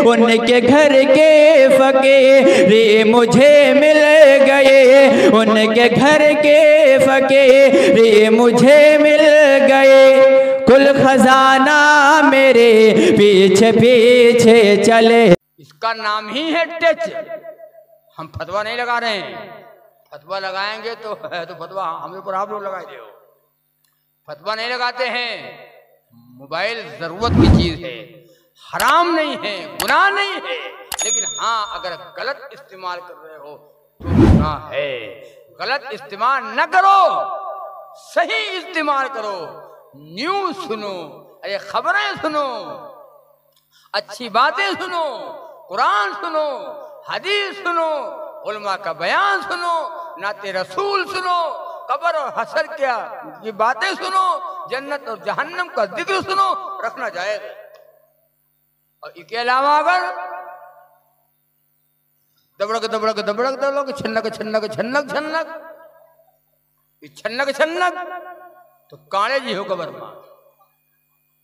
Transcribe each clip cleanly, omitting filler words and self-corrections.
उनके घर के फकीर मुझे मिल गए, उनके घर के फकीर मुझे मिल गए। कुल खजाना मेरे पीछे पीछे चले। इसका नाम ही है टच। हम फतवा नहीं लगा रहे हैं, फतवा लगाएंगे तो फतवा हमें ऊपर आप लोग लगाए हो। फतवा नहीं लगाते हैं। मोबाइल जरूरत की चीज है, हराम नहीं है, गुनाह नहीं है, लेकिन हाँ अगर गलत इस्तेमाल कर रहे हो तो गुनाह है। गलत इस्तेमाल न करो, सही इस्तेमाल करो। न्यूज सुनो, अरे खबरें सुनो, अच्छी बातें सुनो, कुरान सुनो, हदीस सुनो, उलमा का बयान सुनो, नाते रसूल सुनो, कब्र और हशर क्या ये बातें सुनो, जन्नत और जहन्नम का जिक्र सुनो, रखना जायज है। और इसके अलावा अगर दबड़क दबड़क दबड़क दबड़क छन्नक छन्नक छन्नक छन्नक छन्नक छन्नक तो काले जी हो कब्र में,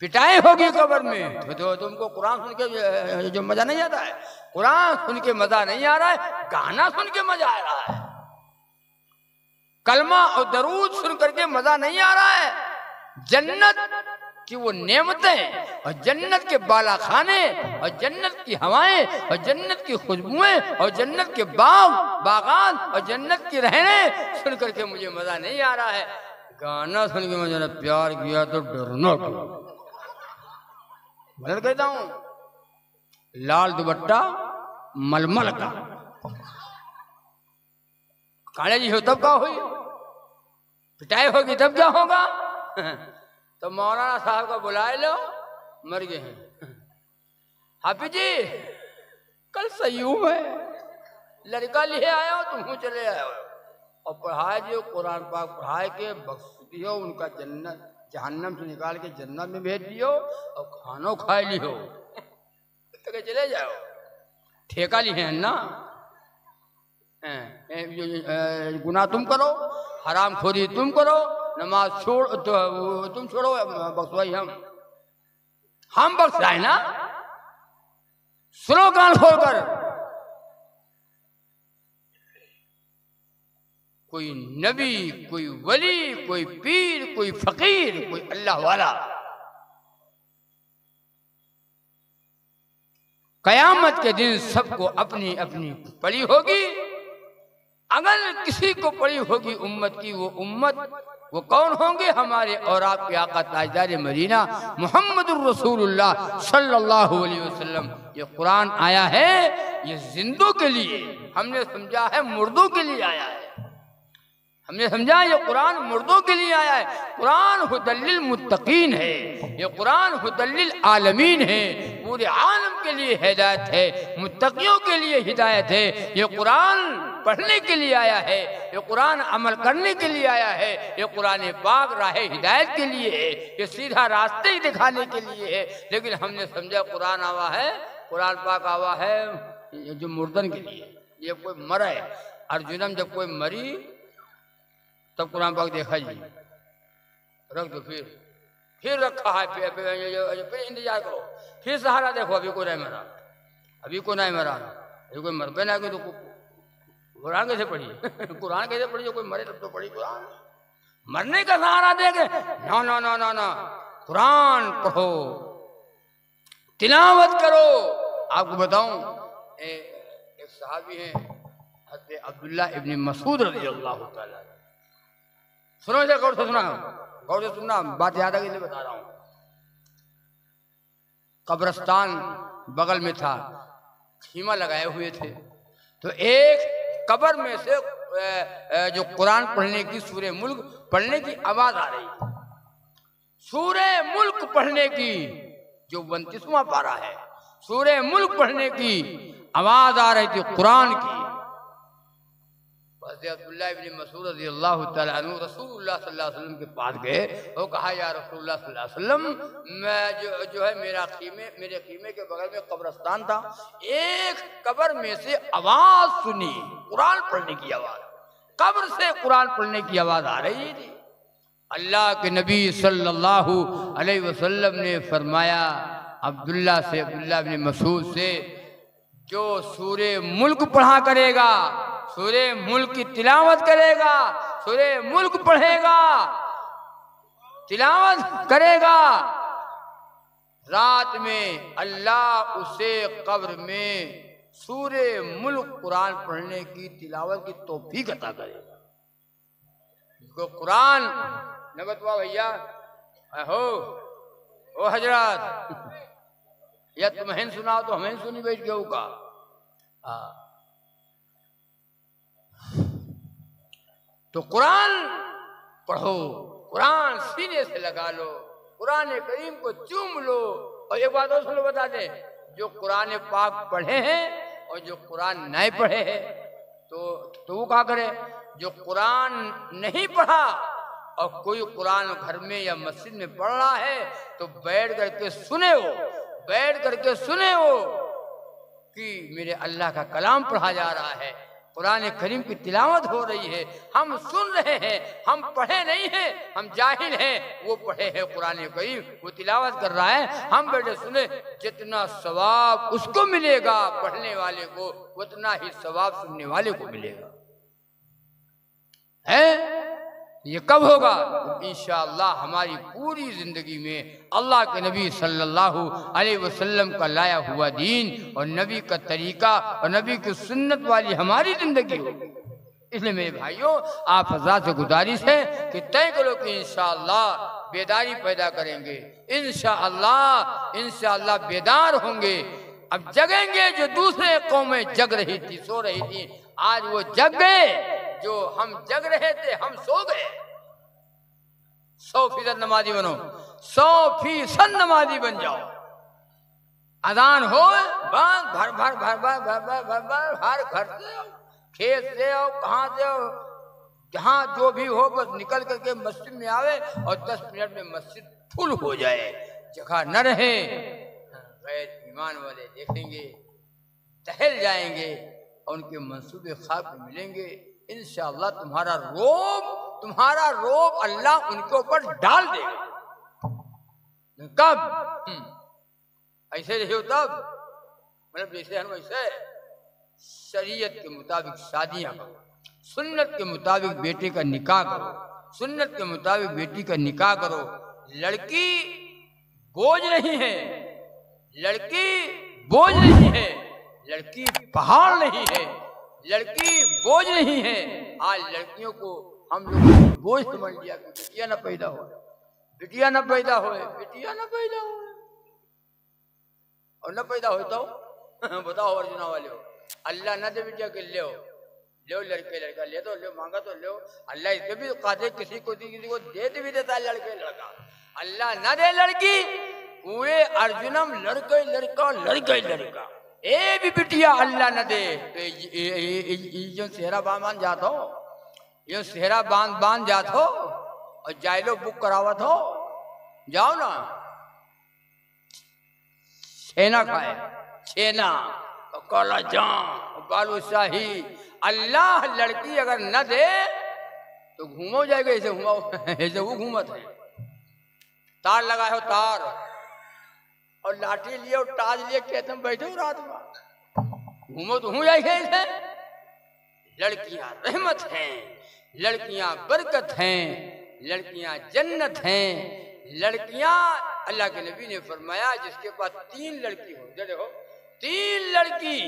पिटाई होगी कब्र में। तो तुमको कुरान सुन के जो मजा नहीं आता है, कुरान सुन के मजा नहीं आ रहा है, गाना सुन के मजा आ रहा है। कलमा और दरूद सुन करके मजा नहीं आ रहा है। जन्नत की वो नेमतें और जन्नत के बाला खाने और जन्नत की हवाएं और जन्नत की खुशबुएं और जन्नत के बागान और जन्नत की रहने सुन करके मुझे मजा नहीं आ रहा है। गाना सुन के मुझे प्यार किया तो डरना मैं कहता हूं लाल दुपट्टा मलमल का, काले जी हो तब क्या हुई, पिटाई होगी तब क्या होगा। तो मौलाना साहब का बुलाए लो, मर गए हैं। हाफिज जी कल सयूम है, लड़का लिए आया हो, तुम चले आए हो और पढ़ाए जो कुरान पाक पढ़ाए के बख्श दियो, उनका जन्नत जहन्नम से निकाल के जन्नत में भेज दियो और खानो खाए लियो तो चले जाओ। ठेका लिए हैं ना, गुनाह तुम करो, हराम खोरी तुम करो, नमाज छोड़ तो तुम छोड़ो, बख्शवाई हम बख्शाए ना। सुनो कान खोलकर, कोई नबी, कोई वली, कोई पीर, कोई फकीर, कोई अल्लाह वाला कयामत के दिन सबको अपनी अपनी पड़ी होगी। अगर किसी को पड़ी होगी उम्मत की, वो उम्मत वो कौन होंगे, हमारे और आपके आका ताजदार मदीना मुहम्मदुर रसूलुल्लाह सल्लल्लाहु अलैहि वसल्लम। ये कुरान आया है ये जिंदों के लिए, हमने समझा है मुर्दों के लिए आया है। हमने समझा ये कुरान मुर्दों के लिए आया है। कुरान हुदल्लिल मुत्तकीन है, ये कुरान हुदल्लिल आलमीन है, पूरे आलम के लिए हिदायत है, मुत्तकियों के लिए हिदायत है। ये कुरान पढ़ने के लिए आया है, ये कुरान अमल करने के लिए आया है, ये कुरान पाक राह हिदायत के लिए है, ये सीधा रास्ते दिखाने के लिए है। लेकिन हमने समझा कुरान आवा है, कुरान पाक आवा है जो मुर्दन के लिए। ये कोई मरे अर्जुनम, जब कोई मरी तब कुरान पाक देखा जी, रख दो, फिर रखा है, फिर इंतजार करो, फिर सहारा देखो, अभी को नहीं मरा, अभी को नहीं मरा, अभी कोई मर पे ना तो कुरान कैसे पढ़ी कुरान कैसे पढ़ी, जो कोई मरे तब तो पढ़ी कुरान। मरने का सहारा देखे ना ना ना ना ना, कुरान पढ़ो, तिलावत करो। आपको बताऊं एक सहाबी हैं हज़रत अब्दुल्ला इब्न मसूद रज़ियल्लाहु ताला, सुनो इसे गौर से सुना, गौर से सुनना, बात याद आ गई बता रहा हूं। कब्रिस्तान बगल में था, खीमा लगाए हुए थे, तो एक कब्र में से जो कुरान पढ़ने की, सूरे मुल्क पढ़ने की आवाज आ रही थी। सूरे मुल्क पढ़ने की, जो 29वां पारा है, सूरे मुल्क पढ़ने की आवाज आ रही थी कुरान की। अब्दुल्लाह इब्न मसूद रज़ियल्लाहु तआला अन्हु रसूलुल्लाह सल्लल्लाहु अलैहि वसल्लम के पास गए और कहा, या रसूलुल्लाह सल्लल्लाहु अलैहि वसल्लम, मैं जो है मेरे खीमे के बगल में कब्रिस्तान था, एक कब्र में से आवाज सुनी, कुरान पढ़ने की आवाज, कब्र से कुरान पढ़ने की आवाज आ रही थी। अल्लाह के नबी सल्लल्लाहु अलैहि वसल्लम ने फरमाया, अब्दुल्ला इब्न मसूद से, जो सूरे मुल्क पढ़ा करेगा, सूरे मुल्क की तिलावत करेगा, सूरे मुल्क पढ़ेगा, तिलावत करेगा, रात में अल्लाह उसे कब्र में सूरे मुल्क कुरान पढ़ने की, तिलावत की तौफीक अता करेगा। इसको कुरान नबतवा भैया हो ओ हजरत, या तुम्हें सुनाओ तो हमें सुनी बैठ गए का। तो कुरान पढ़ो, कुरान सीने से लगा लो, कुरान करीम को चूम लो। और एक बात और सुनो, बता दे, जो कुरान पाक पढ़े हैं और जो कुरान नहीं पढ़े हैं तो वो क्या करे। जो कुरान नहीं पढ़ा और कोई कुरान घर में या मस्जिद में पढ़ रहा है तो बैठ करके सुने हो, बैठ करके सुने हो कि मेरे अल्लाह का कलाम पढ़ा जा रहा है, कुरान करीम की तिलावत हो रही है, हम सुन रहे हैं, हम पढ़े नहीं हैं, हम जाहिल हैं, वो पढ़े हैं कुरान करीम, वो तिलावत कर रहा है, हम बैठे सुने। जितना सवाब उसको मिलेगा पढ़ने वाले को, उतना ही सवाब सुनने वाले को मिलेगा। है ये कब होगा? इंशाअल्लाह हमारी पूरी जिंदगी में अल्लाह के नबी सल्लल्लाहु अलैहि वसल्लम का लाया हुआ दीन और नबी का तरीका और नबी की सुन्नत वाली हमारी जिंदगी होगी। इसलिए मेरे भाइयों, आप हज़रात से गुजारिश है कि तय करो कि इंशाअल्लाह बेदारी पैदा करेंगे, इंशाअल्लाह बेदार होंगे। अब जगेंगे, जो दूसरे कौमें जग रही थी, सो रही थी, आज वो जग गए। जो हम जग रहे थे हम सो गए। 100% नमाजी बनो, 100% नमाजी बन जाओ। अजान हो, भर भर भर भर भर भर भर भर भर हर घर से हो, खेत से हो, कहाँ से हो, जहाँ जो भी हो, बस निकल करके मस्जिद में आवे और 10 मिनट में मस्जिद फुल हो जाए। जगह न रहे, गैर ईमान वाले देखेंगे, टहल जाएंगे और उनके मंसूबे ख्वाब में मिलेंगे। इंशाअल्लाह तुम्हारा रोब अल्लाह उनके ऊपर डाल देगा। कब? ऐसे रहे हो तब, मतलब जैसे हम वैसे शरीयत के मुताबिक शादियां करो, सुन्नत के मुताबिक बेटे का निकाह करो, सुन्नत के मुताबिक बेटी का निकाह करो। लड़की बोझ नहीं है, लड़की बोझ नहीं है, लड़की पहाड़ नहीं है, लड़की बोझ नहीं है। आज लड़कियों को हम लोग बोझ समझ लिया कि बिटिया ना पैदा हो, बिटिया ना पैदा हो, बिटिया ना पैदा हो, और ना पैदा हो तो बताओ अर्जुना वाले हो, अल्लाह ना दे बिटिया के ले लड़के लड़का ले तो ले, मांगा तो ले। अल्लाह इसके भी कादे किसी को दे भी देता है लड़के लड़का। अल्लाह ना दे लड़की, पूरे अर्जुनम लड़के लड़का लड़के लड़का, ए भी बिटिया अल्लाह न दे। तो ये सेहरा बांध जात हो, ये सेहरा बांध जात हो और जाइलो बुक करावत हो, जाओ ना छेना खाए, छेना और काला जाम बालूशाही। अल्लाह लड़की अगर न दे तो घूमो जाएगा, ऐसे घुमाओ ऐसे वो घूमत है। तार लगाए हो, तार और लाठी लिए और ताज लिए कहते हम बैठे हो रात में, घूमो तो हूँ जाएगा। लड़कियां रहमत हैं, लड़कियां बरकत हैं, लड़कियां जन्नत हैं। लड़कियां, अल्लाह के नबी ने फरमाया जिसके पास 3 लड़की हो, देखो 3 लड़की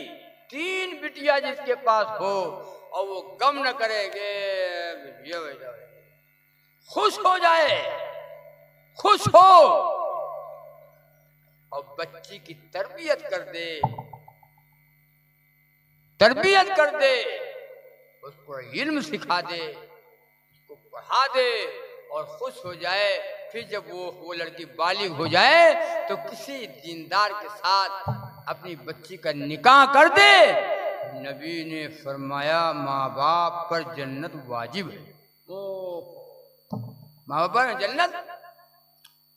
3 बिटिया जिसके पास हो और वो गम न करेगे, खुश हो जाए, खुश हो और बच्ची की तरबियत कर दे, तरबियत कर दे, उसको इल्म सिखा दे, उसको पढ़ा दे और खुश हो जाए। फिर जब वो लड़की बालिग हो जाए तो किसी दीनदार के साथ अपनी बच्ची का निकाह कर दे। नबी ने फरमाया माँ बाप पर जन्नत वाजिब है। माँ बाप पर जन्नत,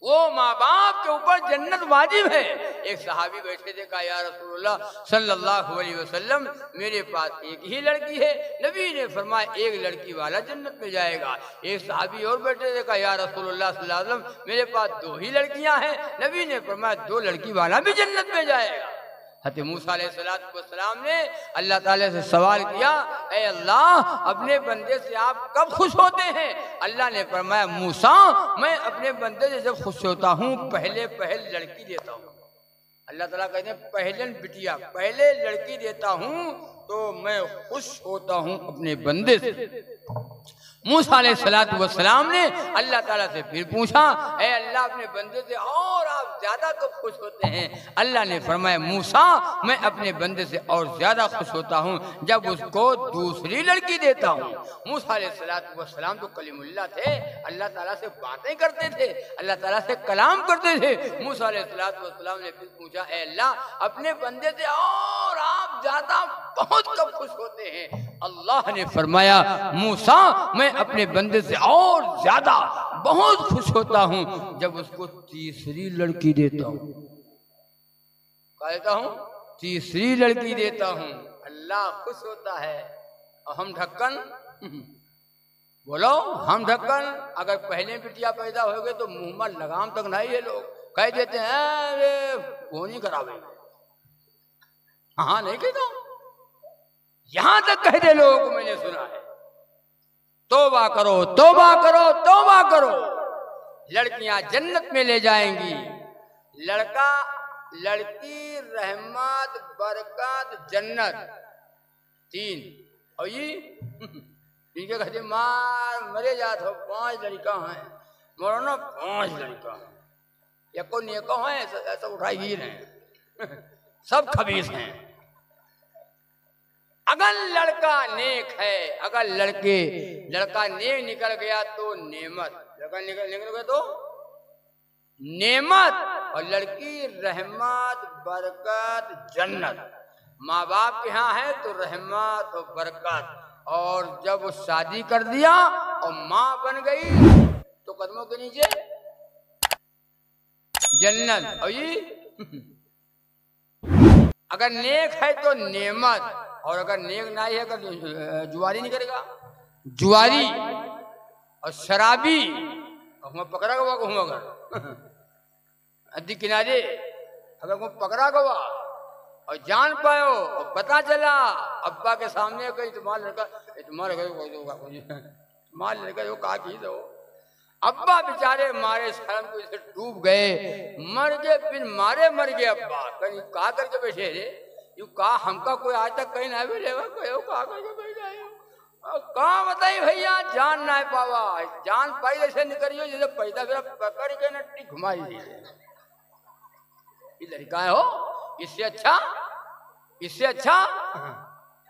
वो माँ बाप के ऊपर जन्नत वाजिब है। एक सहाबी बैठे थे, कहा या रसूलुल्लाह सल्लल्लाहु अलैहि वसल्लम मेरे पास एक ही लड़की है। नबी ने फरमाया एक लड़की वाला जन्नत में जाएगा। एक सहाबी और बैठे थे, कहा या रसूलुल्लाह सल्लल्लाहु अलैहि वसल्म मेरे पास दो ही लड़कियां हैं। नबी ने फरमाया दो लड़की वाला भी जन्नत में जाएगा। हज़रत मूसा अलैहिस्सलाम ने अल्लाह ताला से सवाल किया, ऐ अल्लाह अपने बंदे से आप कब खुश होते हैं? अल्लाह ने फरमाया मूसा मैं अपने बंदे से जब खुश होता हूँ पहले लड़की देता हूँ। अल्लाह ताला कहते हैं पहले बिटिया पहले लड़की देता हूँ तो मैं खुश होता हूँ अपने बंदे से। मूसा अलैहिस्सलाम ने अल्लाह ताला से फिर पूछा, ऐ अल्लाह अपने बंदे से और आप ज्यादा कब खुश होते हैं? अल्लाह ने फरमाया मूसा मैं अपने बंदे से और ज्यादा खुश होता हूँ जब उसको दूसरी लड़की देता हूँ। मूसा अलैहिस्सलाम तो कलीमुल्लाह थे, अल्लाह ताला से बातें करते थे, अल्लाह ताला से कलाम करते थे। मूसा अलैहिस्सलाम ने फिर पूछा, ऐ अल्लाह अपने बंदे से और आप ज्यादा बहुत कब खुश होते हैं? अल्लाह ने फरमाया मूसा मैं अपने बंदे से और ज्यादा बहुत खुश होता हूं जब उसको तीसरी लड़की देता हूं। क्या देता हूं? तीसरी लड़की देता हूं। अल्लाह खुश होता है। और हम ढक्कन बोलो, हम ढक्कन अगर पहले बिटिया पैदा हो गए तो मुंह में लगाम तक नहीं है, लोग कह देते हैं अरे वो नहीं करावे। हाँ नहीं कहता, यहां तक कह दे लोगों को मैंने सुना है। तौबा करो तौबा करो तौबा करो, लड़कियां जन्नत में ले जाएंगी। लड़का लड़की रहमत बरकत जन्नत तीन। और ये इनके कहते मरे जात हो 5 लड़का हैं, मरो ना 5 लड़का हैं, या को नेको है ऐसा उठाई ही रहे सब खबीस हैं। अगर लड़का नेक है, अगर लड़का नेक निकल गया तो नेमत, लड़का निकल गया तो नेमत, और लड़की रहमत बरकत जन्नत। माँ बाप के यहाँ है तो रहमत और बरकत, और जब शादी कर दिया और माँ बन गई तो कदमों के नीचे जन्नत। और ये अगर नेक है तो नेमत, और अगर नेक नहीं है अगर जुआरी नहीं करेगा, जुआरी और शराबी पकड़ा गवा को अगर अद्दी किनारे अगर को पकड़ा गवा और जान पायो और पता चला अब्बा के सामने कहीं तुम्हारा लड़का जो कहा की दो, अब्बा बेचारे मारे शर्म को इसे डूब गए, मर गए, फिर मारे मर गए अब्बा। कहीं कहा करके बैठे रे, यू कहा हमका कोई आज तक कहीं ना मिले, कहा करके बैठा है कहा बताई भैया जान ना पावा, जान पाई ऐसे निकलियो जैसे पैदा फिर पकड़ के नट्टी घुमाई ये लड़का है हो, इससे अच्छा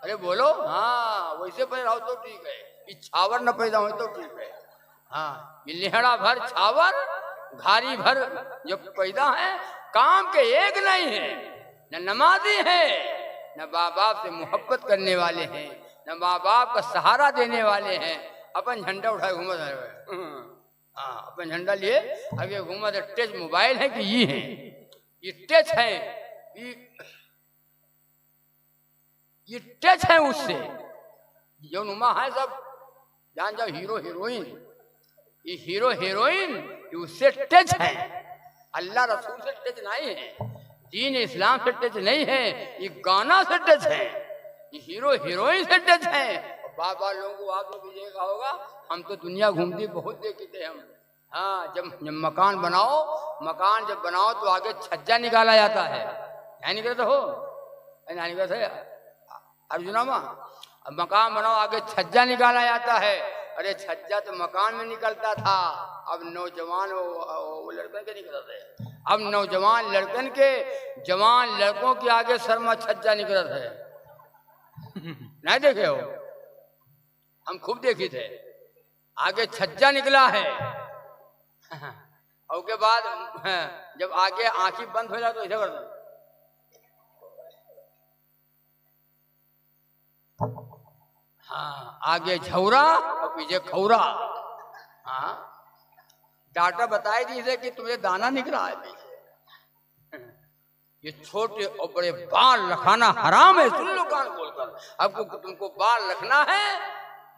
अरे बोलो हाँ वैसे पैदा हो तो ठीक है, ये छावर न पैदा हो तो ठीक है। हाँ ये लेहड़ा भर छावर घारी भर जो पैदा है काम के एक नहीं है, न नमाजी है, न माँ बाप से मोहब्बत करने वाले हैं, न माँ बाप का सहारा देने वाले हैं। अपन झंडा उठाए घूमत है, हाँ अपन झंडा लिए आगे घूमत है। टच मोबाइल है कि ये है, ये टच है, ये टच है उससे जो नुमा है सब जान जाओ हीरो हीरोइन, ये हीरो हीरोइन उससे टच है, अल्लाह रसूल से टच नहीं है, दीन इस्लाम से टच नहीं है, ये गाना से टच है, ये हीरो हीरोइन से टच है। बार बार लोगों को आप लोग भी देखा होगा, हम तो दुनिया घूमती बहुत देखते थे हम। हाँ जब मकान जब बनाओ तो आगे छज्जा निकाला जाता है, क्या निकलता हो निकलता है अर्जुना माँ, मकान बनाओ आगे छज्जा निकाला जाता है। अरे छज्जा तो मकान में निकलता था, अब नौजवान वो लड़कन के निकलते हैं, अब नौजवान लड़कन के जवान लड़कों के आगे शर्मा छज्जा निकलता है नहीं देखे हो, हम खूब देखे थे, आगे छज्जा निकला है और के बाद जब आगे आंखें बंद हो जाए तो ऐसा कर दो, हाँ आगे झौरा और पीछे खौरा। हाँ डॉक्टर बताए थी इसे कि तुम्हें दाना निकला है पीछे, ये छोटे और बड़े बाल रखाना हराम है। सुन लो कान खोलकर, आपको तुमको बाल रखना है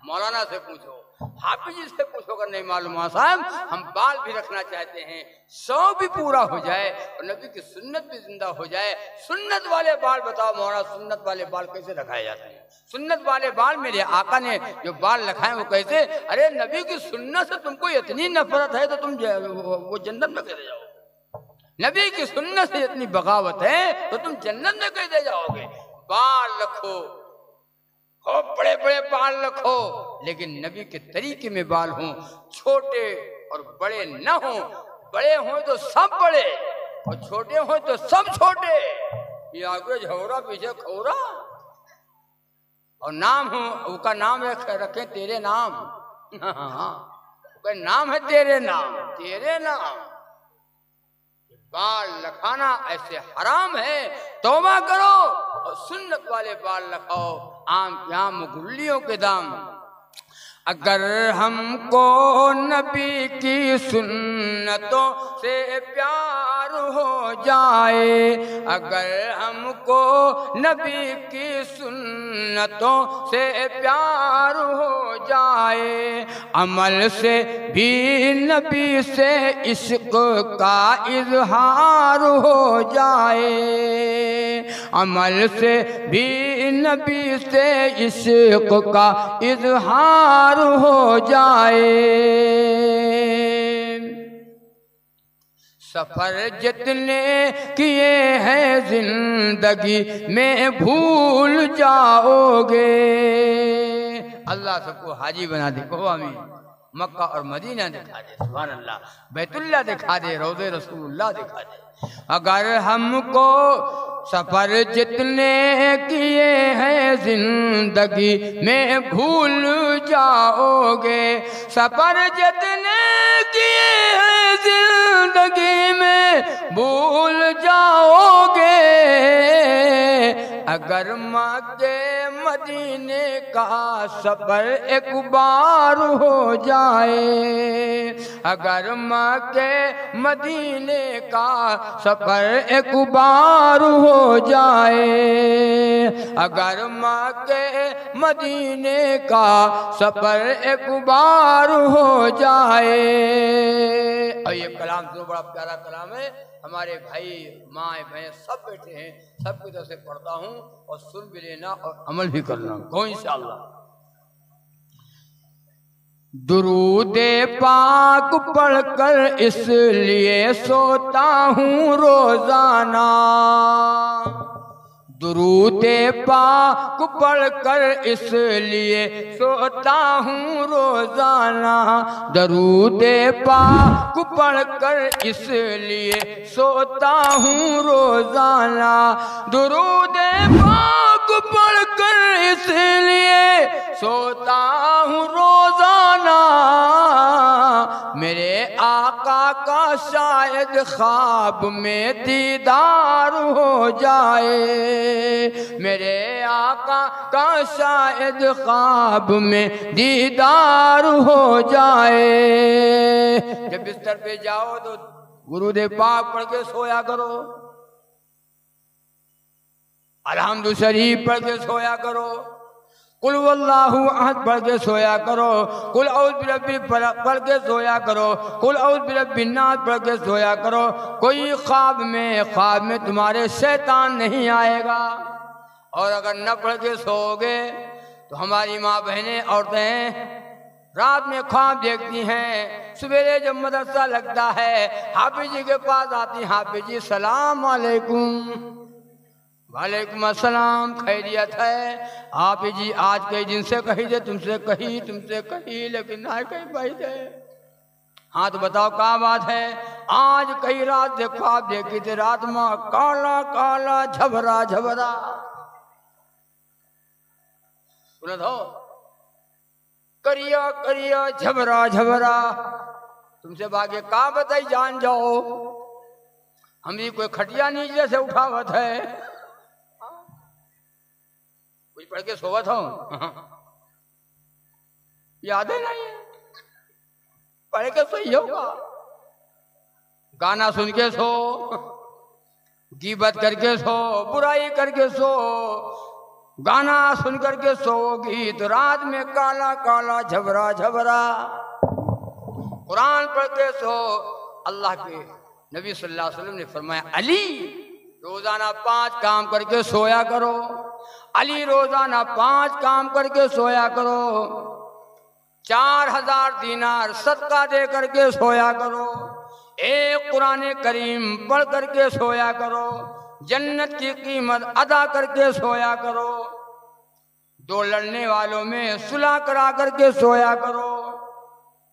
मौलाना से पूछो, हाफिज जी से पूछो, अगर नहीं मालूम है साहब हम बाल भी रखना चाहते हैं, 100 भी पूरा हो जाए और नबी की सुन्नत भी जिंदा हो जाए। सुन्नत वाले बाल बताओ मौलाना, सुन्नत वाले बाल कैसे रखाए जाते हैं? सुन्नत वाले बाल मेरे आका ने जो बाल रखाए वो कैसे? अरे नबी की सुन्नत से तुमको इतनी नफरत है तो तुम वो जन्नत में कैसे जाओ? नबी की सुन्नत से इतनी बगावत है तो तुम जन्नत में कैसे जाओगे? बाल रखो, हो बड़े बड़े बाल रखो, लेकिन नबी के तरीके में बाल हों, छोटे और बड़े न हों। बड़े हों तो सब बड़े और छोटे हों तो सब छोटे। ये आगे झोरा पीछे खौरा, और नाम हो उसका नाम रखे तेरे नाम। हाँ, नाम है तेरे नाम, तेरे नाम। बाल रखाना ऐसे हराम है, तौबा करो और सुन्नत वाले बाल रखाओ। आम के आम, गुल्लियों के दाम। अगर हमको नबी की सुन्नतों से प्यार हो जाए, अगर हमको नबी की सुन्नतों से प्यार हो जाए, अमल से भी नबी से इश्क का इजहार हो जाए, अमल से भी नबी से इश्क का इजहार हो जाए। सफर जितने किए हैं जिंदगी में भूल जाओगे। अल्लाह सबको हाजी बना दे, कहो आमीन। मक्का और मदीना दिखा दे, सुभान अल्लाह। बैतुल्ला दिखा दे, रोज़े रसूलुल्लाह दिखा दे। अगर हमको सफर जितने किए हैं जिंदगी में भूल जाओगे, सफर जितने किए हैं जिंदगी में भूल जाओगे, अगर मक्के मदीने का सफर एक बार हो जाए, अगर मक्के मदीने का सफर एक बार हो जाए, अगर मक्के मदीने का सफर एक बार हो जाए। और ये कलाम तो बड़ा प्यारा कलाम है। हमारे भाई माँ बहन सब बैठे हैं, सबकी तरफ से पढ़ता हूँ और सुन भी लेना और अमल भी करना को इंशाअल्लाह। दुरूदे पाक पढ़कर इसलिए सोता हूँ रोजाना, दुरूदे पाक पढ़कर इसलिए सोता हूँ रोजाना, दरूदे पाक पढ़कर इसलिए सोता हूँ रोजाना, दुरूदे पाक पढ़कर इसलिए सोता हूँ रोजाना। मेरे आका का शायद ख्वाब में दीदार हो जाए, मेरे आका का शायद ख्वाब में दीदार हो जाए। जब बिस्तर पे जाओ तो गुरुदेव पाक पढ़ के सोया करो, अलहम्दु शरीफ पढ़ के सोया करो, कुल वल्लाहु अहद पढ़ के सोया करो, कुल औज़ बिरब्बी पढ़ के सोया करो, कुल औज़ बिरब्बिन नास पढ़ के सोया करो। कोई ख्वाब में तुम्हारे शैतान नहीं आएगा। और अगर न पढ़ के सोओगे तो हमारी माँ बहनें औरतें रात में ख्वाब देखती हैं, सवेरे जब मदरसा लगता है हाफिज जी के पास आती, हाफिज जी सलाम वालेकुम। वालेकुम अस्सलाम, खैरियत है? आप जी आज कई दिन से कही दे, तुमसे कही लेकिन ना कहीं पाई दे। हाँ तो बताओ क्या बात है? आज कई रात से ख्वाब देखी थे, रात में काला काला झबरा झबरा सुना था, करिया करिया झबरा झबरा। तुमसे भाग्य का बताई जान जाओ, हम भी कोई खटिया नीचे से उठावत है, कुछ पढ़ के सोवत हूँ, याद है नहीं, पढ़ के सही होगा। गाना सुन के सो, गीबत करके सो, बुराई करके सो, गाना सुन करके सोओगी तो रात में काला काला झबरा झबरा। कुरान पढ़ के सो। अल्लाह के नबी सल्लल्लाहु अलैहि वसल्लम ने फरमाया, अली रोजाना 5 काम करके सोया करो। अली रोजाना 5 काम करके सोया करो। 4000 दीनार सदका दे करके सोया करो। एक कुरान करीम पढ़ करके सोया करो। जन्नत की कीमत अदा करके सोया करो। 2 लड़ने वालों में सुलह करा करके सोया करो।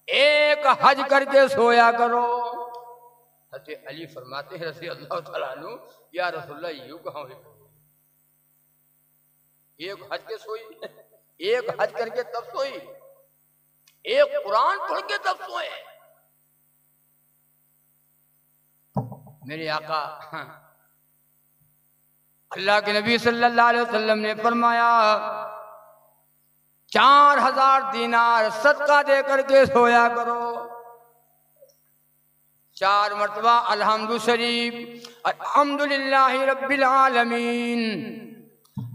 एक हज करके सोया करो। हज़रत अली फरमाते हैं रज़ी अल्लाह तआला अन्हु, या रसूलल्लाह यूं कहाँ हुई? एक हज के सोई, एक हज करके तब सोई, एक कुरान पढ़ के तब सोए। मेरे आका अल्लाह के नबी सल्लल्लाहु अलैहि वसल्लम ने फरमाया, 4000 दीनार सदका दे करके सोया करो। 4 मरतबा अल्हम्दु शरीफ, अल्हम्दुलिल्लाहि रब्बिल आलमीन,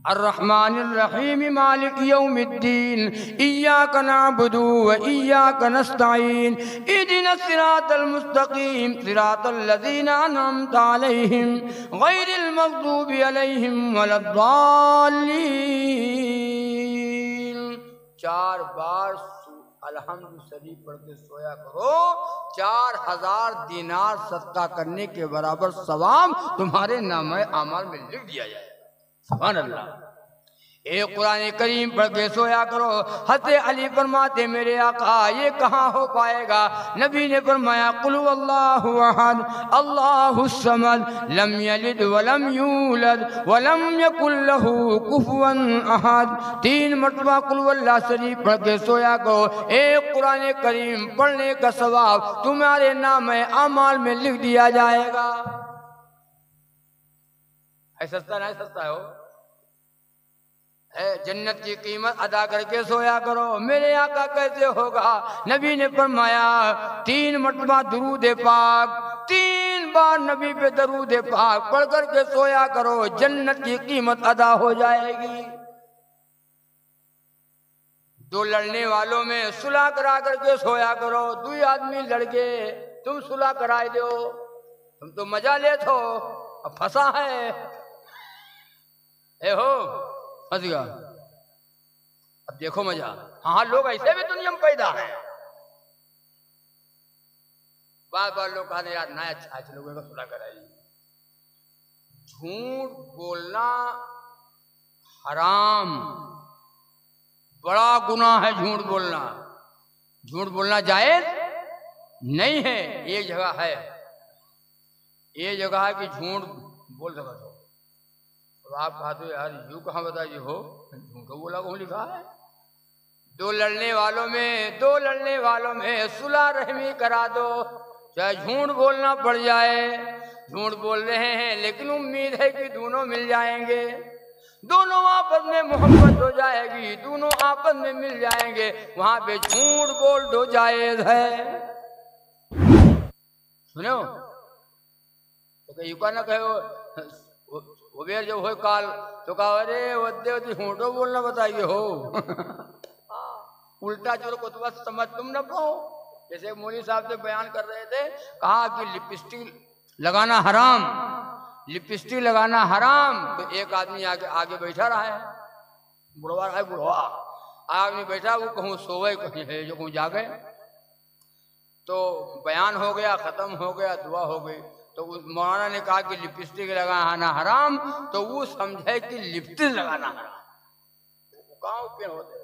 अर्रहमानिर रहीम, मालिक यौमिद्दीन, इय्याका नअबुदु व इय्याका नस्तईन, इहदिनस सिरातल मुस्तकीम, सिरातल लज़ीना अनअमता अलैहिम, गैरिल मग़दूबि अलैहिम वलद्दाल्लीन। 4 बार अल्हम्दु शरीफ पढ़ के सोया करो। 4000 दीनार सदका करने के बराबर सवाब तुम्हारे नामे आमाल में लिख दिया जाए। सुभान अल्लाह। एक कुरान करीम पढ़ के सोया करो। हज़रत अली फरमाते, मेरे आका ये कहाँ हो पाएगा? नबी ने फरमाया, कुल हुवल्लाहु अहद, अल्लाहुस समद, लम यलिद वलम यूलद वलम यकुल लहू कुफुवन अहद। 3 मरतबा कुल हुवल्लाह शरीफ पढ़ के सोया करो। एक कुरान करीम पढ़ने का सवाब तुम्हारे नाम अमाल में लिख दिया जाएगा। है सस्ता नहीं सस्ता हो? है जन्नत की कीमत अदा करके सोया करो। मेरे आका कैसे होगा? नबी ने फरमाया, 3 मरतबा दुरूद पाक, 3 बार नबी पे दरूद पाक पढ़ करके सोया करो। जन्नत की कीमत अदा हो जाएगी। 2 लड़ने वालों में सुलह करा करके सोया करो। 2 आदमी लड़ गए, तुम सुलह कराए दो, तुम तो मजा ले थो, अब फंसा है हो, फंस गया। अब देखो मजा। हाँ, लोग ऐसे भी दुनिया में पैदा है। बार बार लोग कहते यार ना अच्छे लोगों का सुलह कराइए। झूठ बोलना हराम, बड़ा गुनाह है झूठ बोलना। झूठ बोलना जायज नहीं है। एक जगह है, ये जगह है कि झूठ बोल सकते हो। तो आप कहते हो यार यूं कहाँ बताइए हो, झूठो बोला कौन लिखा है? 2 लड़ने वालों में सुलह रहमी करा दो, चाहे झूठ बोलना पड़ जाए। झूठ बोल रहे हैं लेकिन उम्मीद है कि दोनों मिल जाएंगे, दोनों आपस में मोहब्बत हो जाएगी, दोनों आपस में मिल जाएंगे। वहां पे झूठ बोल दो जायज है। सुनो तो यूं ना कहो उबेर जब हो काल तो कहा अरे वद्दे झूठो बोलना बताइए हो। उल्टा जो कुतबा समझ तुम न पाओ। जैसे मौलवी साहब से बयान कर रहे थे, कहा कि लिपस्टिक लगाना हराम, लिपस्टिक लगाना हराम। तो एक आदमी आगे बैठा रहा है, बुढ़वा है, बुढ़वा आदमी बैठा, वो कहूँ सोवे कहीं है जो कहूँ जागे। तो बयान हो गया, खत्म हो गया, दुआ हो गई। तो उस मौलाना ने कहा कि लिपस्टिक लगाना हराम, तो वो समझे कि लिपस्टिक लगाना हराम। गाँव पे होते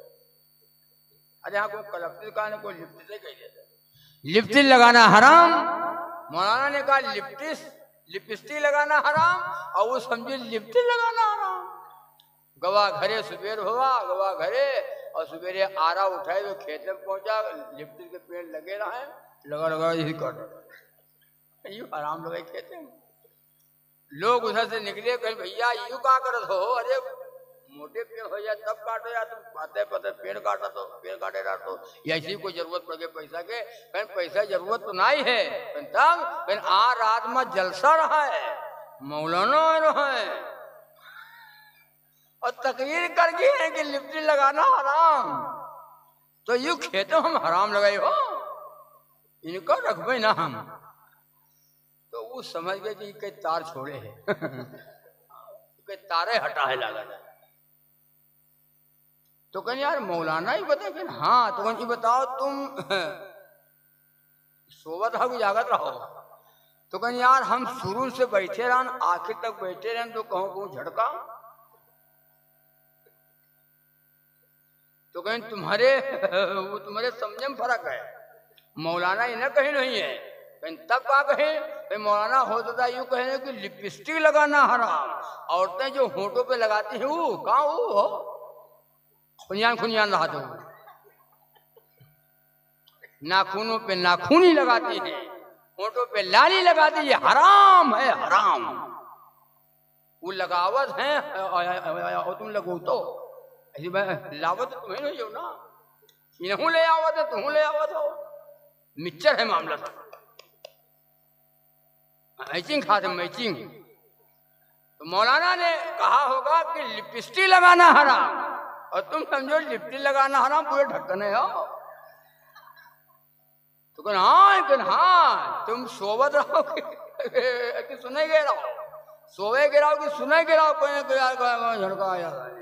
अरे यहाँ कोई लिपस्टिक का कोई लिपस्टिक कह देते, लिपस्टिक लगाना हराम। मौलाना ने कहा लिपस्टिक लगाना हराम, और वो समझे लिपस्टिक लगाना हराम। गवा घरे सुबेर हुआ, गवा घरे और सुबेरे आरा उठाए तो खेत में पहुंचा, लिपस्टिक के पेड़ लगे रहे, लगा यही कर यूं आराम लगे कहते हैं। लोग उधर से निकले, कहीं भैया यूं का करत हो? अरे मोटे पेड़ हो जाए तब काटो, या तुम पाते पते पेड़ काटा तो पेड़ काटे रहा तो ऐसी कोई जरूरत पड़ गई पैसा के? पैसा जरूरत तो नहीं है, तब आ रात में जलसा रहा है, मौलाना है और तकरीर कर गए हैं कि लिपस्टिक लगाना हराम, तो यूं खेतों हम हराम लगाए हो, इनको रखबे ना हम। तो वो समझ गए कि कई तार छोड़े हैं कई तारे हटा है लगा। तो कहीं यार मौलाना ही बता कि हाँ, तो कहीं बताओ तुम सोवत रहो जागत रहो। तो कहीं यार हम शुरू से बैठे रहन आखिर तक बैठे रहन तो कहूँ झटका। तो कहीं तुम्हारे समझ में फर्क है। मौलाना इन्हें कहीं नहीं है, कहीं तब का कहे मौलाना होता था यूं कहे कि लिपस्टिक लगाना हराम, औरतें जो होठों पे लगाती हैं वो कहाँ वो हो खुनियान खुनियान रहा तो नाखूनों पे नाखून ही लगाती है, होठों पे लाली लगाती है, हराम है हराम। वो लगावत है और तुम लगो तो ऐसी लावत तुम्हें नहीं हो ना, इन्हों ले आवत है तुम ले आवत हो, मिक्सचर है मामला था। मैचिंग खाते मैचिंग। तो मौलाना ने कहा होगा कि लिपस्टिक लगाना हराम और तुम समझो लिपस्टिक लगाना हराम पूरे ढक्कन है हो। तो कहना हाँ तुम सोवत रहो कि सुने गे रहो, सोवे गिराओ कि सुने गिराओ, कोई झड़का यार।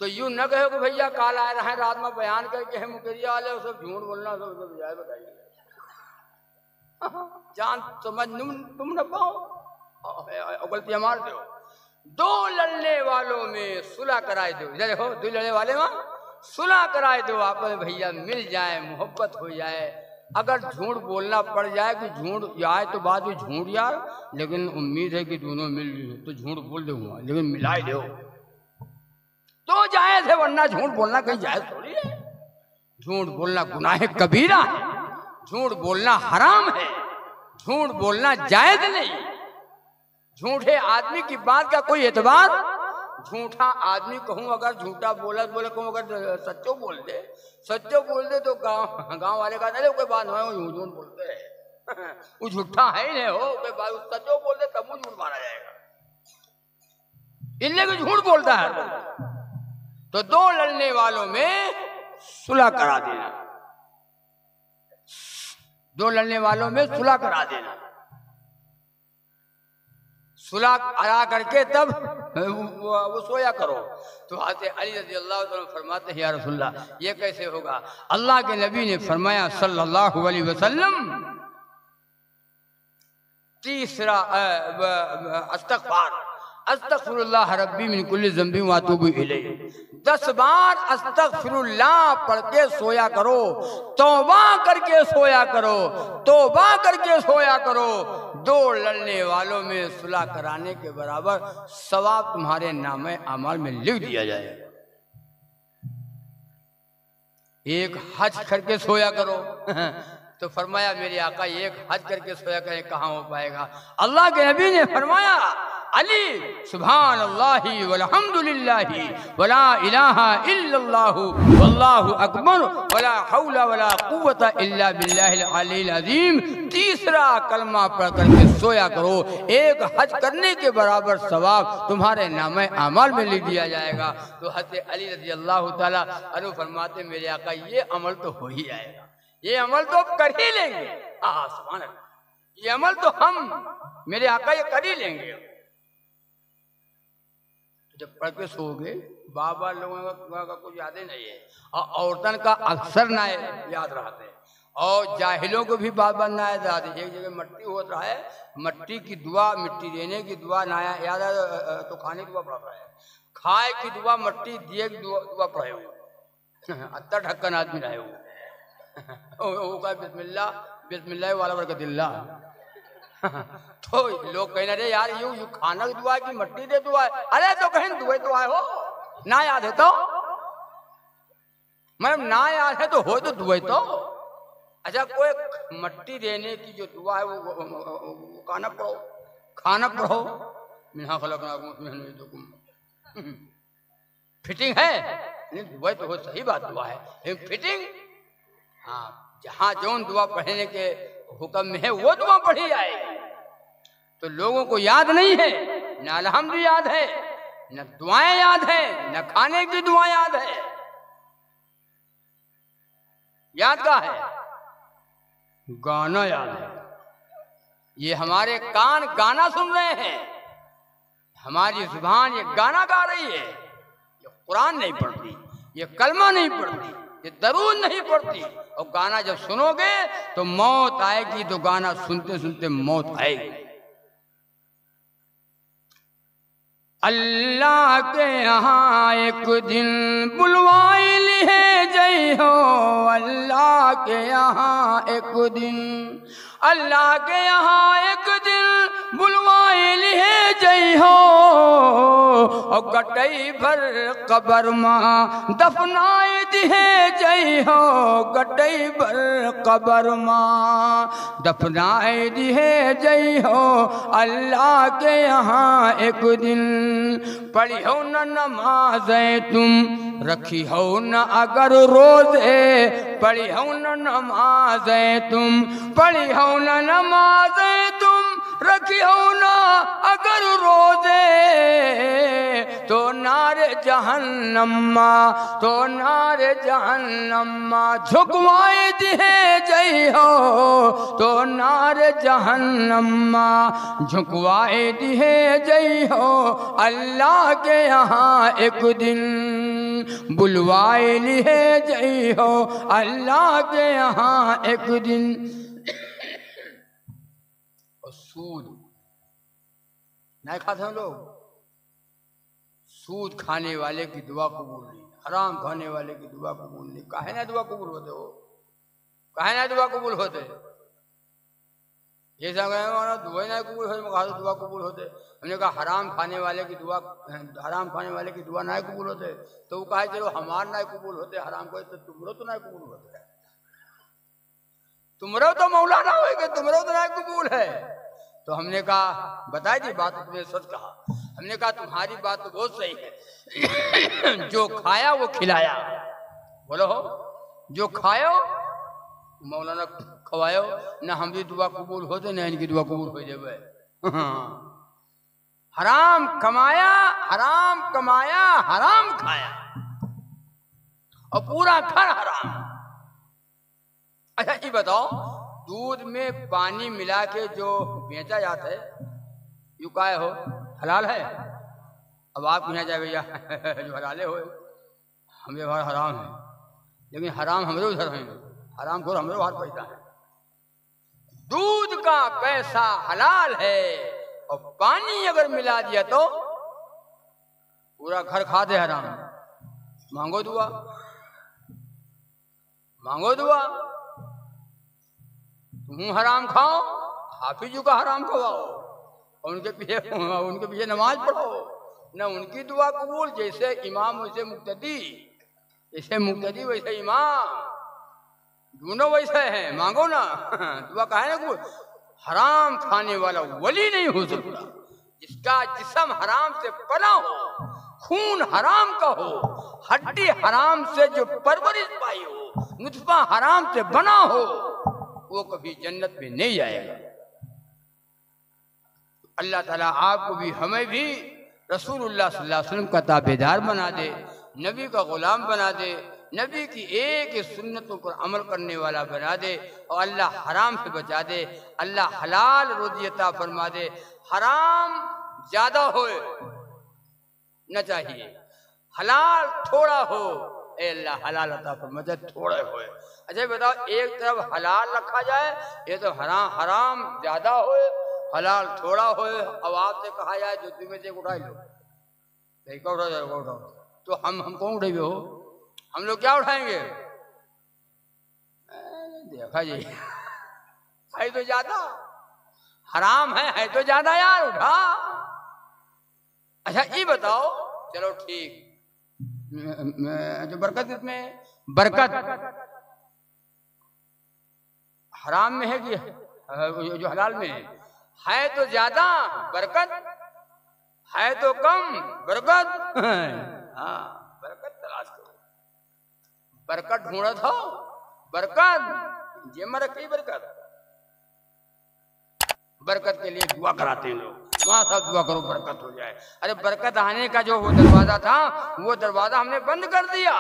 तो यूं न कहो कि भैया काल आए रहे रात में बयान करके है मुकेरिया वाले सब झूठ बोलना सब बजाय बताइए जान समझ तुम न पाओ गलती हमारे दो। दो लड़ने वालों में सुलह कराए दो, इधर देखो दो लड़ने वाले में सुलह कराए दो, आप भैया मिल जाए मोहब्बत हो जाए। अगर झूठ बोलना पड़ जाए कि झूठ आए तो बाद में झूठ यार, लेकिन उम्मीद है कि दोनों मिल जाए तो झूठ बोल दूंगा, लेकिन मिलाए दो तो जायज है, वरना झूठ बोलना कहीं जायज थोड़ी है। झूठ बोलना गुनाह कबीरा है, झूठ बोलना हराम है, झूठ बोलना जायज नहीं। झूठे आदमी की बात का कोई एतबार, झूठा आदमी कहूँ अगर झूठा बोले कहूँ अगर सच्चो बोल दे तो गांव वाले का नहीं कोई बात नहीं झूठ बोलते है वो झूठा है ही नहीं हो, कोई बात सच्चो बोल दे तब वो झूठ मारा जाएगा, इनने भी झूठ बोलता है। तो दो लड़ने वालों में सुलह करा देना, दो लड़ने वालों में सुलह करा देना। सुलह करा करके तब वो सोया करो। तो हज़रत अली रज़ी अल्लाह तआला फरमाते हैं या रसूलल्लाह ये कैसे होगा। अल्लाह के नबी ने फरमाया सल्लल्लाहु अलैहि वसल्लम, तीसरा अस्तगफिरुल्लाह रब्बी मिन कुल्ली ज़ंबि व अतूबु इलैहि, 10 बार अस्तगफिरुल्लाह पढ़ के सोया करो, तौबा करके सोया करो, तौबा करके सोया करो। दो लड़ने वालों में सुलह कराने के बराबर सवाब तुम्हारे नामे अमाल में लिख दिया जाए। एक हज करके सोया करो तो फरमाया मेरे आका एक हज करके सोया करें, कहाँ हो पाएगा। अल्लाह के नबी ने फरमाया अली सुभान अल्लाहि वल्हम्दुलिल्लाहि वला इलाहा इल्लल्लाहु वल्लाहु अकबर वला हौला वला कुव्वता इल्ला बिल्लाहिल अलील अज़ीम। तीसरा कलमा पढ़ करके सोया करो, एक हज करने के बराबर सवाब तुम्हारे नामे अमाल में लिख दिया जाएगा। तो हज़रत अली रज़ी अल्लाह तआला अन्हु फरमाते मेरे आका ये अमल तो हो ही जाएगा, ये अमल तो कर ही लेंगे। सुभान अल्लाह, ये अमल तो हम मेरे आका ये कर ही लेंगे। जब पढ़ के सोओगे बाबा लोगों का कुछ याद ही नहीं है, और औरतन का अक्सर ना याद रहते हैं, और जाहिलों को भी बात बात ना याद रहती। एक जगह मट्टी होता है, मट्टी की दुआ, मिट्टी देने की दुआ ना याद है तो खाने की दुआ पढ़ रहा है, खाए की दुआ, मट्टी दिए की दुआ पढ़े हो अत्ता ढक्कन आदमी रहे हो बिस्मिल्लाह बिस्मिल्लाह वाला बरकतिल्लाह। तो लोग कहने रहे यार यू खाना की दुआ की मट्टी दे दुआ है, अरे तो कहीं दुआ तो आए हो ना याद है तो मतलब ना याद है तो हो तो दुआ तो अच्छा कोई मट्टी देने की जो दुआ है वो खाना पढ़ो, खाना पढ़ो। मिन्हा खलकनाकुम फिटिंग है नहीं दुआ तो हो, सही बात दुआ है फिटिंग। हाँ जहाँ जौन दुआ पढ़ने के हुक्म में है वो दुआ पढ़ी जाएगी। तो लोगों को याद नहीं है, न अलहम्द याद है, न दुआएं याद है, न खाने की दुआ याद है। याद क्या है? गाना याद है। ये हमारे कान गाना सुन रहे हैं, हमारी जुबान ये गाना गा रही है। ये कुरान नहीं पढ़ती, ये कलमा नहीं पढ़ती, ये दरूद नहीं पढ़ती। और गाना जब सुनोगे तो मौत आएगी, तो गाना सुनते सुनते मौत आएगी। अल्लाह के यहाँ एक दिन बुलवाई लिए जय हो, अल्लाह के यहाँ एक दिन, अल्लाह के यहाँ एक दिन बुलवाई लिए जय हो। और गटई भर कबर माँ दफनाए दिए जय हो, गटई भर कबर माँ दफनाए दिए जय हो। अल्लाह के यहाँ एक दिन पढ़ी हो न नमाज़ें तुम, रखी हो न अगर रोज़े, पढ़ी हो न नमाज़ें तुम, पढ़ी हो न नमाज़ें तुम, रखी हो न अगर रोज़े, तो नारे जहन्नमा, तो नारे जहन्नमा झुकवाए दिए जय हो, तो नारे जहन्नमा झुकवाए दिए जय हो। अल्लाह के यहाँ एक दिन बुलवाए लिए जय हो, अल्लाह के यहाँ एक दिन। और सूद नहीं खाते हम लोग, सूद खाने वाले की दुआ कबूल नहीं, हराम खाने वाले की दुआ कबूल नहीं। काहे ना दुआ कबूल होते हो, काहे ना दुआ कबूल होते? ये सब दुआ ना कबूल होते, कहा दुआ कबूल होते। हमने कहा हराम खाने वाले की दुआ, हराम खाने वाले की दुआ ना कबूल होते। तो वो कहा चलो हमार ना कबूल होते हराम को, तो तुमरो तो ना कबूल होते, तुमरो तो मौलाना होएगा, तुमरो तो ना कबूल है। तो हमने कहा बताई थी बात, तुमने सच कहा। हमने कहा तुम्हारी बात तो बहुत सही है, जो खाया वो खिलाया। बोलो जो खायो मौलाना खवायो, ना हम भी दुआ कबूल होते ना इनकी दुआ कबूल हो जाए। हराम कमाया, हराम कमाया, हराम खाया और पूरा घर हराम। अच्छा ये बताओ, दूध में पानी मिला के जो बेचा जाता है यू काय हो, हलाल है? अब आप कहना जाए भैया जो हलाले हो, हमें बाहर हराम है, लेकिन हराम हमारे उधर है, हराम खोर हमारे बाहर पैसा है। दूध का पैसा हलाल है और पानी अगर मिला दिया तो पूरा घर खा दे हराम। मांगो दुआ, मांगो दुआ। तुम हराम खाओ, हाफिजू का हराम खवाओ, उनके पीछे नमाज पढ़ो, न उनकी दुआ कबूल। जैसे इमाम वैसे मुक्तदी, जैसे मुक्तदी वैसे इमाम, दोनों वैसे हैं। मांगो ना दुआ, काहे ना कबूल। हराम खाने वाला वली नहीं हो सकता। जिसका जिस्म हराम से पला हो, खून हराम का हो, हड्डी हराम से जो परवरिश पाई हो, नुतफा हराम से बना हो, वो कभी जन्नत में नहीं जाएगा। अल्लाह ताला आपको भी हमें भी रसूलुल्लाह सल्लल्लाहु अलैहि वसल्लम का ताबेदार बना दे, नबी का गुलाम बना दे, नबी की एक सुन्नतों पर अमल करने वाला बना दे, और अल्लाह हराम से बचा दे। अल्लाह हलाल रोज़ी अता फरमा दे। हराम ज्यादा हो न चाहिए, हलाल थोड़ा हो, ए अल्लाह हलाल अता फरमा दे, थोड़ा हो। अच्छा बताओ, एक तरफ हलाल रखा जाए, ये तो हराम ज्यादा हो, हलाल थोड़ा हो। अब आपसे कहा जाए जो तुम्हें से उठा लो, उठा जाएगा, उठाओ, तो हम कौन उठेंगे हो? हम लोग क्या उठाएंगे? देखा जी, है तो ज्यादा, हराम है तो ज्यादा यार, उठा। अच्छा ये बताओ, चलो ठीक, जो बरकत इसमें, बरकत हराम में है कि जो हलाल में है तो ज्यादा बरकत, है तो कम बरकत। हाँ, बरकत तलाश करो, बरकत ढूंढत हो, बरकत जे में रखी बरकत, बरकत के लिए दुआ कराते हैं लोग, वहाँ सब दुआ करो बरकत हो जाए। अरे बरकत आने का जो वो दरवाजा था वो दरवाजा हमने बंद कर दिया।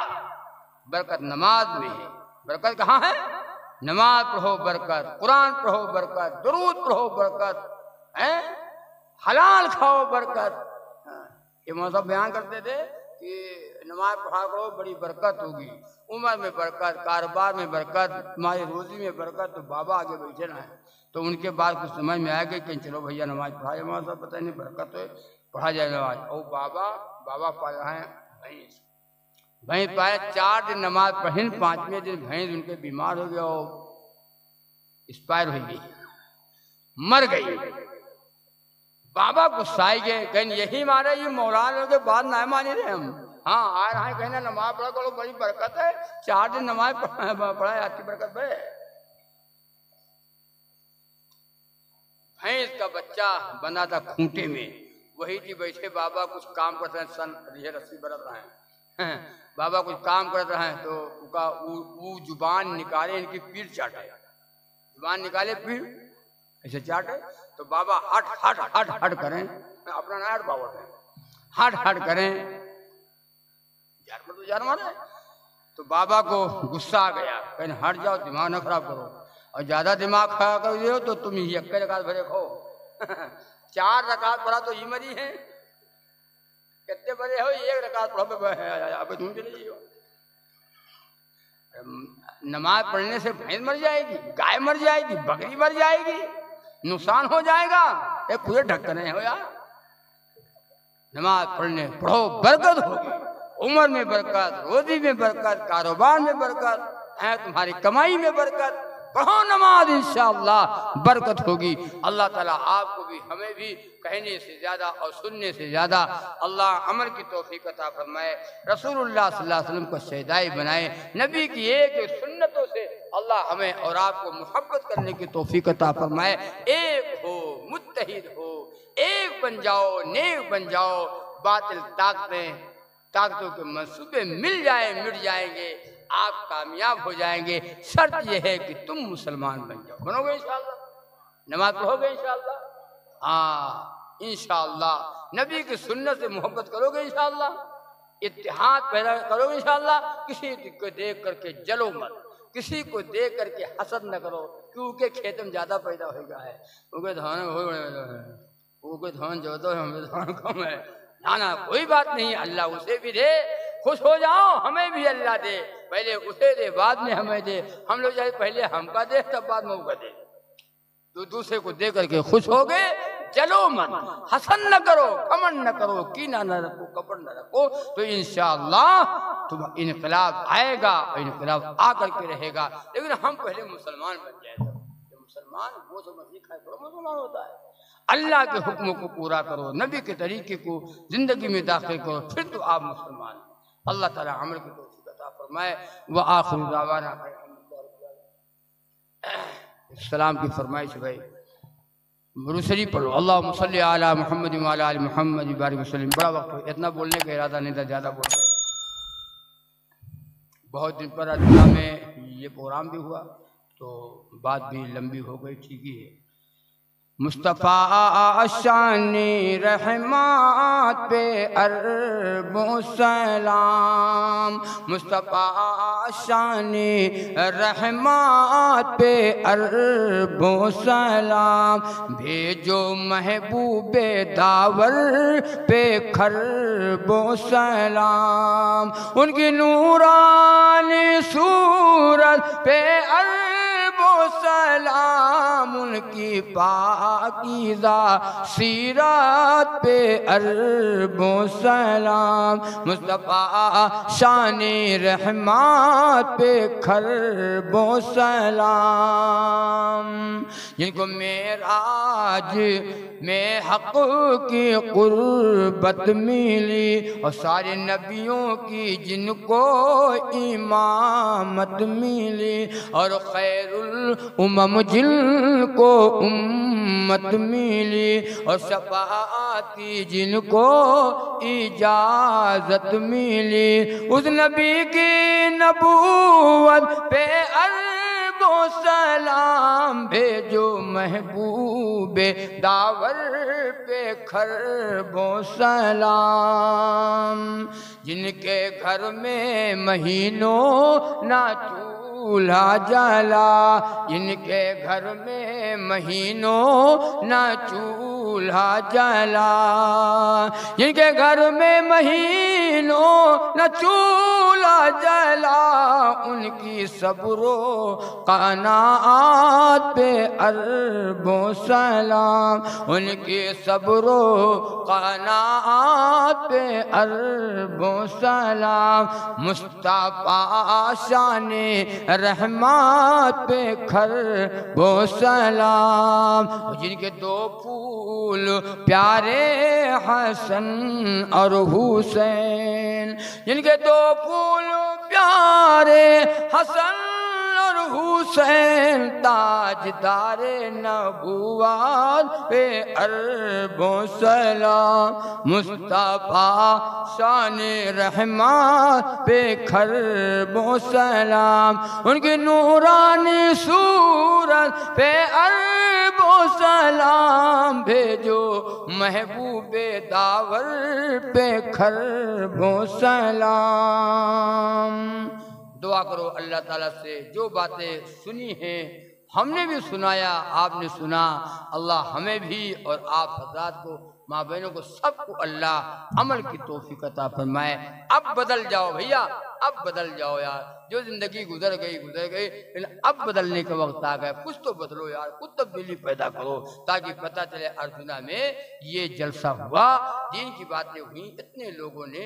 बरकत नमाज में है। बरकत कहाँ है? नमाज पढ़ो बरकत, कुरान पढ़ो बरकत, दुरूद पढ़ो बरकत है, हलाल खाओ बरकत। ये मौसम बयान करते थे कि नमाज पढ़ा करो बड़ी बरकत होगी, उम्र में बरकत, कारोबार में बरकत, तुम्हारी रोजी में बरकत। तो बाबा आगे बैठे ना है तो उनके बाद कुछ समझ में आया कि चलो भैया नमाज पढ़ाए, वहाँ सब पता नहीं बरकत है, पढ़ा जाए नमाज। और बाबा पढ़ रहे हैं भैंस पाए, 4 दिन नमाज पढ़ी, 5वें दिन भैंस उनके बीमार हो गया और एक्सपायर हो गई, मर गई। बाबा गुस्साए गए, कहीं यही मारे ये मौलाना के बाद ना माने रहे हम। हाँ आ रहा है कहना नमाज पढ़ा करो बड़ी बरकत है, 4 दिन नमाज पढ़ाए आपकी बरकत है। भैंस का बच्चा बना था खूंटे में, वही जी बैठे बाबा कुछ काम करते हैं, सन रस्सी बरत रहे हैं, बाबा कुछ काम करते हैं तो उनका वो जुबान निकाले, इनकी पीठ चाटे, जुबान निकाले पीठ ऐसे चाटे, तो बाबा हट हट हट हट करें, अपना नायर बाबा हट हट करें, यार मारे। तो बाबा को गुस्सा आ गया, कहीं हट जाओ, दिमाग न खराब करो, और ज्यादा दिमाग खराब कर दियो तो तुम ही 1 रकात भरे खो। 4 रकात पढ़ा तो ये मरी है, कितने बड़े हो 1 रकात पढ़ो ढूंढ लीजिए। नमाज पढ़ने से भैंस मर जाएगी, गाय मर जाएगी, बकरी मर जाएगी, नुकसान हो जाएगा। एक खुले ढक्कन हो यार, नमाज पढ़ने पढ़ो बरकत होगी, उम्र में बरकत, रोजी में बरकत, कारोबार में बरकत है, तुम्हारी कमाई में बरकत। पढ़ो नमाज, इंशाअल्लाह बरकत होगी। अल्लाह ताला आपको भी हमें भी कहने से ज़्यादा और सुनने से ज़्यादा अल्लाह अमल की तौफीक अता फरमाए, रसूलुल्लाह सल्लल्लाहु अलैहि वसल्लम को शहीदाई बनाए, नबी की एक सुन्नतों से अल्लाह हमें और आपको मोहब्बत करने की तौफीक अता फरमाए। एक हो, मुत्तहिद हो, एक बन जाओ, नेक बन जाओ, बातिल ताकतों के मंसूबे मिल जाए, मिट जाएंगे, आप कामयाब हो जाएंगे। शर्त यह है कि तुम मुसलमान बन जाओ, बनोगे इंशाअल्लाह, नमाज पढ़ोगे इंशाअल्लाह, हाँ इंशाअल्लाह, नबी की सुन्नत से मोहब्बत करोगे इंशाअल्लाह, इत्तेहाद पैदा करोगे इंशाअल्लाह। किसी को देख करके जलो मत, किसी को देख करके हसद न करो, क्योंकि खेत में ज्यादा पैदा हो गया है, उनके धान जो है हमें धान कम है, ना कोई बात नहीं, अल्लाह उसे भी दे, खुश हो जाओ, हमें भी अल्लाह दे, पहले उसे दे बाद में हमें दे, हम लोग चाहे पहले हमका दे तब बाद में उसका दे, तो दूसरे को दे करके खुश हो गए। चलो मत, हसन न करो, कमन न करो, कीना न रखो, कपड़ न रखो, तो इंशाअल्लाह तुम इनकलाब आएगा और इनकलाब आकर के रहेगा। लेकिन हम पहले मुसलमान बन जाए, तो मुसलमान वो तो मसीह खाए तो मुसलमान होता है। अल्लाह के हुक्मों को पूरा करो, नबी के तरीके को जिंदगी में दाखिल करो, फिर तो आप मुसलमान। अल्लाह ताला अमल की तौफीक अता फरमाए। व आखिर दावाना सलाम की फरमाइश भाई मुरुसरी पढ़ो, अल्लाहुम्मा सल्ली अला मुहम्मद व अला आलि मुहम्मद बारिक वसल्लम। बड़ा वक्त इतना बोलने का इरादा नहीं था, ज़्यादा बोल रहे, बहुत दिन पर अजमेर में ये प्रोग्राम भी हुआ तो बात भी लंबी हो गई, ठीक ही है। मुस्तफ़ा शानी रहमत पे अरबों सलाम, मुस्तफ़ा शानी रहमत पे अरबों सलाम, भेजो महबूबे दावर पे खरबों सलाम, उनकी नूरानी सूरत पे अरबों सलाम, उनकी पाकीज़ा सीरत पे अरबों सलाम, मुस्तफ़ा शानी रहमत पे खरबों सलाम, जिनको मेराज में हक़ की कुर्बत मिली और सारे नबियों की जिनको इमामत मिली और खैरुल उम्म जिनको उम्मत मिली और शफाअत की जिनको इजाजत मिली, उस नबी की नबूवत पे अरबों सलाम भेजो महबूबे दावर पे खरबो सलाम। जिनके घर में महीनों ना चूल्हा जला, जिनके घर में महीनों ना चूल्हा जला, जिनके घर में महीनों न चूल्हा जला, उनकी सब्रो क़नाअत पे अरबों सलाम, उनकी सब्रो क़नाअत पे अरबों सलाम। मुस्तफ़ा शाने रहमत पे खरबों सलाम। जिनके दो फूल प्यारे हसन और हुसैन, जिनके दो फूल प्यारे हसन और हुसैन, ताजदारे नबुवत पे अरबों सलाम। मुस्तफ़ा शान रहमत पे खरबों सलाम, उनकी नूरानी सूरत पे अरबों सलाम। भेजो महबूबे दावर पे खरबों सलाम। दुआ करो अल्लाह ताला से जो बातें सुनी हैं हमने भी सुनाया, आपने सुना, अल्लाह हमें भी और आप हज़रात को, माँ बहनों को, सबको अल्लाह अमल की तौफीक अता फरमाए। अब बदल जाओ भैया, अब बदल जाओ यार। जो जिंदगी गुजर गई लेकिन अब बदलने का वक्त आ गया। कुछ तो बदलो यार, कुछ तब्दीली पैदा करो ताकि पता चले अर्जुना में ये जलसा हुआ, दीन की बातें हुई, इतने लोगों ने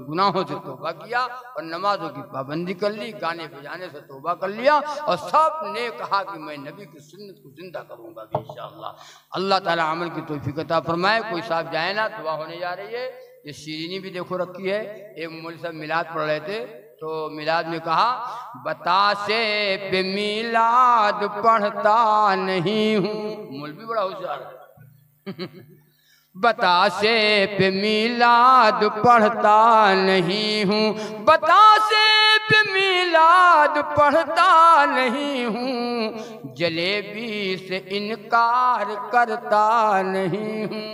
गुनाहों से तौबा किया और नमाजों की पाबंदी कर ली, गाने बजाने से तौबा कर लिया और सब ने कहा कि मैं नबी की सुन्नत को जिंदा करूंगा इंशाअल्लाह। अल्लाह ताला अमल की तौफीक अता फरमाए। कोई साहब जाए ना, दुआ होने जा रही है। ये शीरीनी भी देखो रखी है। एक मौलवी साहब मिलाद पढ़ रहे थे तो मिलाद में कहा, बतासे पे मिलाद पढ़ता नहीं हूँ। मौलवी बड़ा होशियार है। बतासे पे मिलाद पढ़ता नहीं हूँ, बतासे पे मिलाद पढ़ता नहीं हूँ, जलेबी से इनकार करता नहीं हूँ,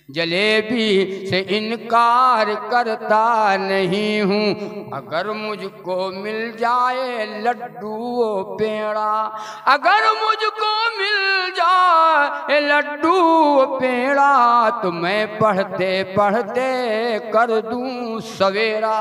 जलेबी से इनकार करता नहीं हूँ। अगर मुझको मिल जाए लड्डू वो पेड़ा, अगर मुझको मिल जाए लड्डू वो पेड़ा, तो मैं पढ़ते पढ़ते कर दूँ सवेरा।